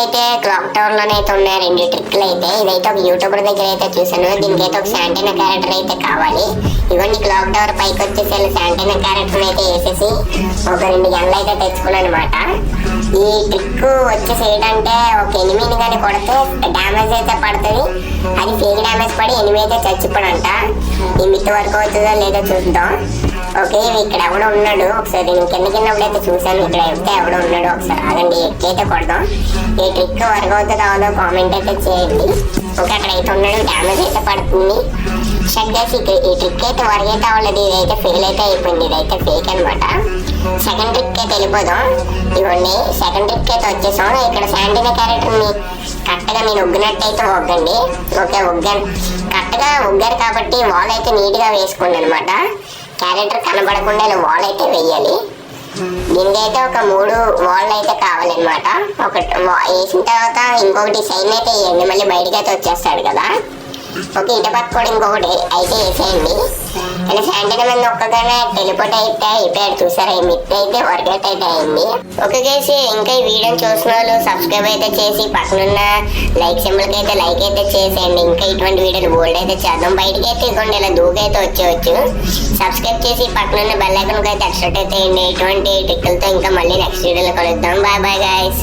అయితే clock tower లోనే అయితే ఉన్నాయి 2 ట్రిక్లు అయితే. ఇదైతే ఒక యూట్యూబర్ దగ్గర అయితే చూసాను. దీనికైతే ఒక శాంటైనా క్యారెక్టర్ అయితే కావాలి. ఇవన్నీ క్లాక్ టవర్ పైకి వచ్చేసి శాంటైనా క్యారెక్టర్ అయితే వేసేసి ఒక 2 గన్లు అయితే తెచ్చుకున్నాను అనమాట. ఈ ట్రిక్ వచ్చేసి ఏంటంటే ఒక ఎనిమిని కానీ కొడితే డ్యామేజ్ అయితే పడుతుంది. అది ఫేక్ డ్యామేజ్ పడి ఎనిమి అయితే చచ్చిపోడంట. ఈ మిత్ వర్క్ అవుతుందో లేదో చూద్దాం. ఓకే, ఇక్కడ ఎవడో ఉన్నాడు. ఒకసారి నేను కిందప్పుడు అయితే చూసాను. ఇక్కడ అయితే ఎవడో ఉన్నాడు. ఒకసారి అదండి ఎట్లయితే కొడదాం. ఈ ట్రిక్ వర్క్ అవుతుందో అవదో కామెంట్ అయితే చేయండి. ఓకే, అక్కడ అయితే ఉన్నాడు. డ్యామేజ్ అయితే పడుతుంది. చెక్ చేసి ఈ ట్రిక్ అయితే వర్క్ అయితే అవ్వలేదు. ఇదైతే ఫెయిల్ అయితే అయిపోయింది. ఇదైతే ఫేక్ అనమాట. సెకండ్ ట్రిక్ అయితే వెళ్ళిపోదాం. ఇవ్వండి, సెకండ్ ట్రిక్ అయితే వచ్చేసాం. ఇక్కడ శాంటైనా క్యారెక్టర్ని కరెక్ట్గా నేను ఒగ్గినట్టు అయితే ఒగ్గండి. ఓకే, ఒగ్గాను. కరెక్ట్గా ఒగ్గారు కాబట్టి వాల్ అయితే నీట్గా వేసుకోండి అనమాట. క్యారెక్టర్ కనబడకుండా ఇలా వాల్ అయితే వేయాలి. దీనికైతే ఒక 3 వాల్ అయితే కావాలన్నమాట. ఒకటి వేసిన తర్వాత ఇంకొకటి సైన్ అయితే వేయండి. మళ్ళీ బయటకి అయితే వచ్చేస్తాడు కదా. ఓకే, ఇటు పక్క కూడా ఇంకొకటి అయితే వేసేయండి. కానీ శాంటైనా మీద ఒక్కగానే టెలిపోర్ట్ అయితే అయిపోయాడు. చూసారా, ఈ మిత్ అయితే వర్కౌట్ అయితే అయింది. ఓకే గైస్, ఇంకా ఈ వీడియోని చూసిన వాళ్ళు సబ్స్క్రైబ్ అయితే చేసి పక్కనున్న లైక్ సింబల్కి అయితే లైక్ అయితే చేసేయండి. ఇంకా ఇటువంటి వీడియోలు బోల్డ్ అయితే చేద్దాం. బయటకి అయితే ఇవ్వండి, ఇలా దూకైతే వచ్చేవచ్చు. సబ్స్క్రైబ్ చేసి పక్కనున్న బెల్ ఐకాన్కి అయితే ఎక్స్ట్రా అయితే వేయండి. ఇటువంటి టిక్కులతో ఇంకా మళ్ళీ నెక్స్ట్ వీడియోలో కలుద్దాం. Bye bye guys.